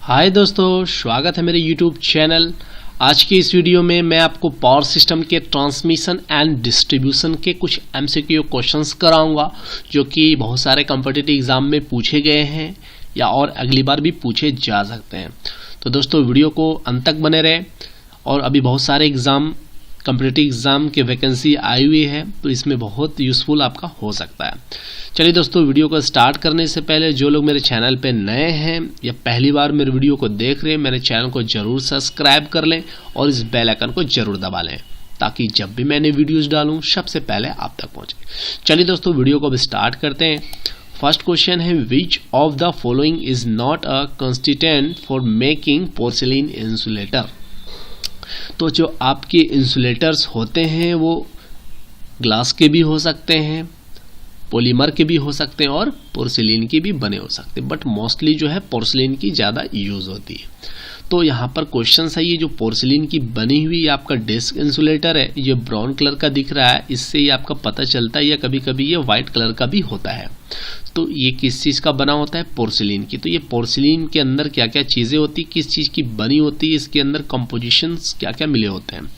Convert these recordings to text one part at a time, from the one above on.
हाय दोस्तों, स्वागत है मेरे YouTube चैनल। आज की इस वीडियो में मैं आपको पावर सिस्टम के ट्रांसमिशन एंड डिस्ट्रीब्यूशन के कुछ MCQ क्वेश्चंस कराऊंगा जो कि बहुत सारे कॉम्पिटिटिव एग्जाम में पूछे गए हैं या और अगली बार भी पूछे जा सकते हैं। तो दोस्तों वीडियो को अंत तक बने रहें। और अभी बहुत सारे एग्जाम कॉम्पिटिटिव एग्जाम के वैकेंसी आई हुई है, तो इसमें बहुत यूज़फुल आपका हो सकता है। चलिए दोस्तों, वीडियो को स्टार्ट करने से पहले जो लोग मेरे चैनल पे नए हैं या पहली बार मेरे वीडियो को देख रहे हैं, मेरे चैनल को जरूर सब्सक्राइब कर लें और इस बेल आइकन को जरूर दबा लें ताकि जब भी मैंने वीडियोस डालूं सबसे पहले आप तक पहुंचे। चलिए दोस्तों, वीडियो को अब स्टार्ट करते हैं। फर्स्ट क्वेश्चन है, which of the following is not a constituent for making porcelain insulator. तो जो आपके इंसुलेटर्स होते हैं वो ग्लास के भी हो सकते हैं, पॉलीमर के भी हो सकते हैं और पोर्सिलिन के भी बने हो सकते हैं, बट मोस्टली जो है पोर्सिलिन की ज़्यादा यूज़ होती है। तो यहाँ पर क्वेश्चन है, ये जो पोर्सिलिन की बनी हुई आपका डिस्क इंसुलेटर है, ये ब्राउन कलर का दिख रहा है, इससे ये आपका पता चलता है, या कभी कभी ये वाइट कलर का भी होता है। तो ये किस चीज़ का बना होता है? पोर्सिलिन की। तो ये पोर्सिलिन के अंदर क्या क्या चीज़ें होती, किस चीज़ की बनी होती है, इसके अंदर कंपोजिशंस क्या क्या मिले होते हैं।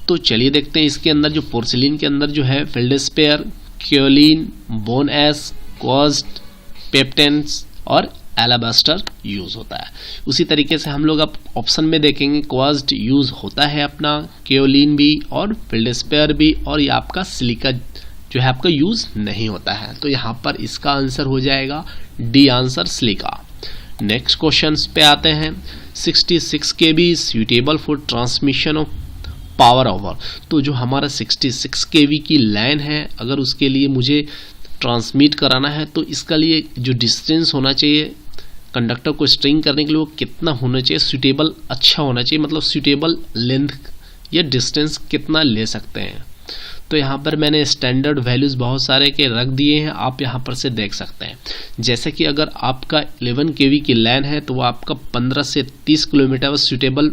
तो चलिए देखते हैं। इसके अंदर जो पोर्सिलिन के अंदर जो है फेल्डस्पेयर, क्योलिन, बोन एश, क्वार्ट्ज, पेप्टेन्स और एलाबास्टर यूज होता है। उसी तरीके से हम लोग अब ऑप्शन में देखेंगे, क्वार्ट्ज यूज होता है अपना, क्योलिन भी और फेल्डस्पेयर भी, और ये आपका सिलिका जो है आपका यूज नहीं होता है। तो यहाँ पर इसका आंसर हो जाएगा D answer, silica. Next question पे आते हैं। 66 kV suitable for transmission of power over. तो जो हमारा 66 kV की लाइन है, अगर उसके लिए मुझे ट्रांसमिट कराना है तो इसका लिए जो डिस्टेंस होना चाहिए कंडक्टर को स्ट्रिंग करने के लिए, वो कितना होना चाहिए? सुटेबल अच्छा होना चाहिए, मतलब सुटेबल लेंथ या डिस्टेंस कितना ले सकते हैं। तो यहाँ पर मैंने स्टैंडर्ड वैल्यूज बहुत सारे के रख दिए हैं, आप यहाँ पर से देख सकते हैं। जैसे कि अगर आपका 11 kV की लाइन है तो वो आपका 15 से 30 किलोमीटर सुटेबल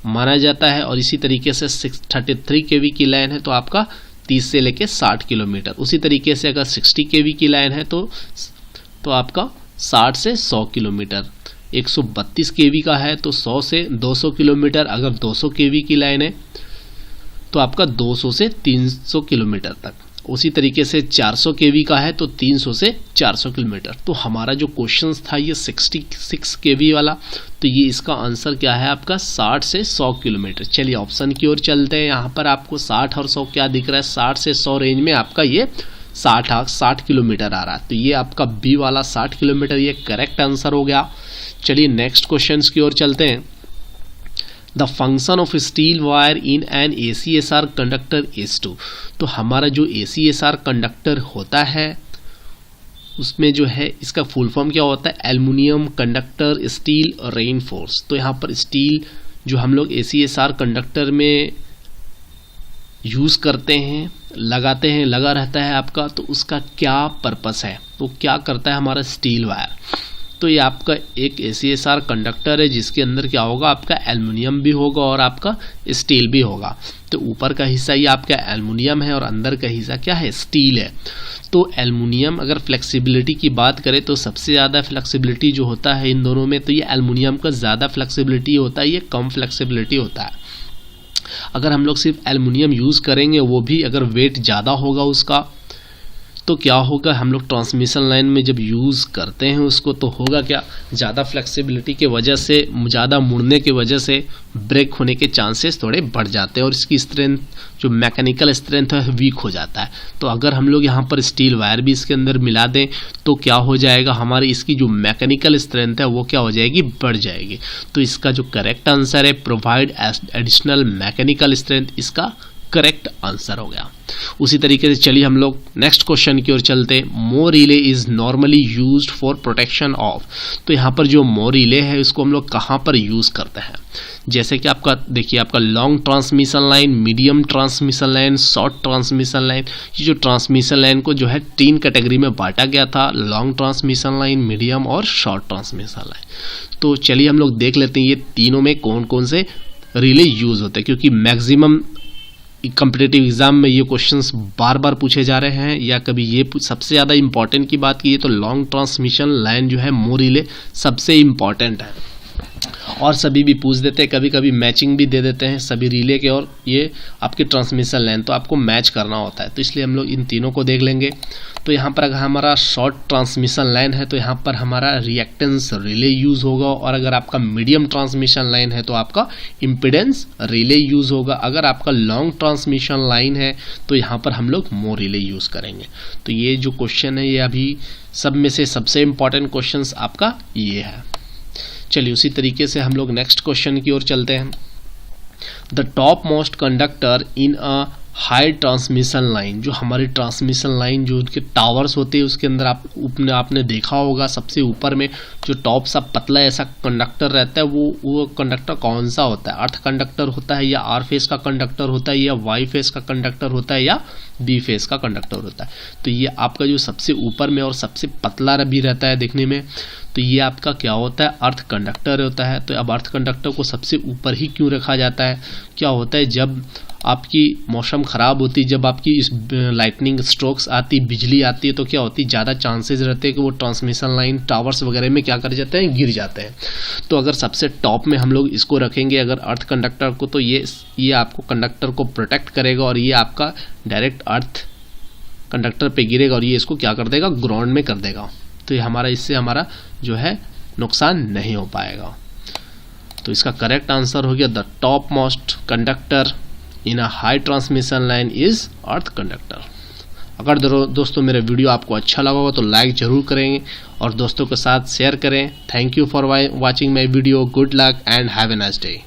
माना जाता है, और इसी तरीके से 33 kV की लाइन है तो आपका 30 से लेके 60 किलोमीटर। उसी तरीके से अगर 60 kV की लाइन है तो आपका 60 से 100 किलोमीटर। 132 kV का है तो 100 से 200 किलोमीटर। अगर 200 kV की लाइन है तो आपका 200 से 300 किलोमीटर तक। उसी तरीके से 400 kV का है तो 300 से 400 किलोमीटर। तो हमारा जो क्वेश्चन था ये 66 kV वाला, तो ये इसका आंसर क्या है आपका 60 से 100 किलोमीटर। चलिए ऑप्शन की ओर चलते हैं। यहाँ पर आपको 60 और 100 क्या दिख रहा है? 60 से 100 रेंज में आपका ये 60 किलोमीटर आ रहा है। तो ये आपका बी वाला 60 किलोमीटर ये करेक्ट आंसर हो गया। चलिए नेक्स्ट क्वेश्चन की ओर चलते हैं। The function of steel wire in an ACSR conductor is two. तो हमारा जो ACSR कंडक्टर होता है उसमें जो है इसका फुल फॉर्म क्या होता है? Aluminium conductor steel reinforce. तो यहाँ पर स्टील जो हम लोग ACSR कंडक्टर में यूज़ करते हैं, लगाते हैं, लगा रहता है आपका, तो उसका क्या पर्पस है? तो क्या करता है हमारा स्टील वायर? तो ये आपका एक ACSR कंडक्टर है जिसके अंदर क्या होगा? आपका एल्युमिनियम भी होगा और आपका स्टील भी होगा। तो ऊपर का हिस्सा ये आपका एल्युमिनियम है और अंदर का हिस्सा क्या है? स्टील है। तो एल्युमिनियम, अगर फ्लेक्सिबिलिटी की बात करें तो सबसे ज़्यादा फ्लेक्सिबिलिटी जो होता है इन दोनों में, तो ये एल्युमिनियम का ज़्यादा फ्लेक्सिबिलिटी होता है, ये कम फ्लेक्सिबिलिटी होता है। अगर हम लोग सिर्फ एल्युमिनियम यूज़ करेंगे, वो भी अगर वेट ज़्यादा होगा उसका, तो क्या होगा? हम लोग ट्रांसमिशन लाइन में जब यूज़ करते हैं उसको, तो होगा क्या? ज़्यादा फ्लेक्सिबिलिटी के वजह से, ज़्यादा मुड़ने के वजह से ब्रेक होने के चांसेस थोड़े बढ़ जाते हैं और इसकी स्ट्रेंथ, जो मैकेनिकल स्ट्रेंथ है, वीक हो जाता है। तो अगर हम लोग यहाँ पर स्टील वायर भी इसके अंदर मिला दें तो क्या हो जाएगा? हमारी इसकी जो मैकेनिकल स्ट्रेंथ है वो क्या हो जाएगी? बढ़ जाएगी। तो इसका जो करेक्ट आंसर है, प्रोवाइड एडिशनल मैकेनिकल स्ट्रेंथ, इसका करेक्ट आंसर हो गया। उसी तरीके से चलिए हम लोग नेक्स्ट क्वेश्चन की ओर चलते। Mho relay is normally used for protection of. तो यहाँ पर जो मोर रिले है उसको हम लोग कहाँ पर यूज करते हैं? जैसे कि आपका देखिए, आपका long transmission line, medium transmission line, short transmission line. ये जो ट्रांसमिशन लाइन को जो है 3 कैटेगरी में बांटा गया था, लॉन्ग ट्रांसमिशन लाइन, मीडियम और शॉर्ट ट्रांसमिशन लाइन। तो चलिए हम लोग देख लेते हैं ये तीनों में कौन कौन से रिले यूज होते हैं, क्योंकि मैक्सिमम कॉम्पिटिटिव एग्जाम में ये क्वेश्चंस बार बार पूछे जा रहे हैं, या कभी ये सबसे ज़्यादा इंपॉर्टेंट की बात की तो लॉन्ग ट्रांसमिशन लाइन जो है मोर रिले सबसे इंपॉर्टेंट है। और सभी भी पूछ देते हैं, कभी कभी मैचिंग भी दे देते हैं सभी रिले के और ये आपकी ट्रांसमिशन लाइन, तो आपको मैच करना होता है। तो इसलिए हम लोग इन तीनों को देख लेंगे। तो यहाँ पर अगर हमारा शॉर्ट ट्रांसमिशन लाइन है तो यहाँ पर हमारा रिएक्टेंस रिले यूज़ होगा, और अगर आपका मीडियम ट्रांसमिशन लाइन है तो आपका इम्पीडेंस रिले यूज़ होगा। अगर आपका लॉन्ग ट्रांसमिशन लाइन है तो यहाँ पर हम लोग मो रिले यूज़ करेंगे। तो ये जो क्वेश्चन है ये अभी सब में से सबसे इम्पॉर्टेंट क्वेश्चन आपका ये है। चलिए उसी तरीके से हम लोग नेक्स्ट क्वेश्चन की ओर चलते हैं। The top most conductor in a high transmission line, जो हमारी ट्रांसमिशन लाइन जो उनके टावर्स होते हैं उसके अंदर आपने देखा होगा सबसे ऊपर में जो टॉप सा पतला ऐसा कंडक्टर रहता है, वो कंडक्टर कौन सा होता है? अर्थ कंडक्टर होता है, या आर फेस का कंडक्टर होता है, या वाई फेस का कंडक्टर होता है, या बी फेस का कंडक्टर होता है? तो ये आपका जो सबसे ऊपर में और सबसे पतला भी रहता है देखने में, तो ये आपका क्या होता है? अर्थ कंडक्टर होता है। तो अब अर्थ कंडक्टर को सबसे ऊपर ही क्यों रखा जाता है? क्या होता है जब आपकी मौसम ख़राब होती, जब आपकी इस लाइटनिंग स्ट्रोक्स आती, बिजली आती है, तो क्या होती, ज़्यादा चांसेस रहते हैं कि वो ट्रांसमिशन लाइन टावर्स वगैरह में क्या कर जाते हैं, गिर जाते हैं। तो अगर सबसे टॉप में हम लोग इसको रखेंगे अगर अर्थ कंडक्टर को, तो ये आपको कंडक्टर को प्रोटेक्ट करेगा और ये आपका डायरेक्ट अर्थ कंडक्टर पे गिरेगा और ये इसको क्या कर देगा, ग्राउंड में कर देगा। तो ये हमारा इससे हमारा जो है नुकसान नहीं हो पाएगा। तो इसका करेक्ट आंसर हो गया the top most conductor in a high transmission line is earth conductor. अगर दोस्तों मेरा वीडियो आपको अच्छा लगा होगा तो लाइक जरूर करेंगे और दोस्तों के साथ शेयर करें। Thank you for watching my video. Good luck and have a nice day.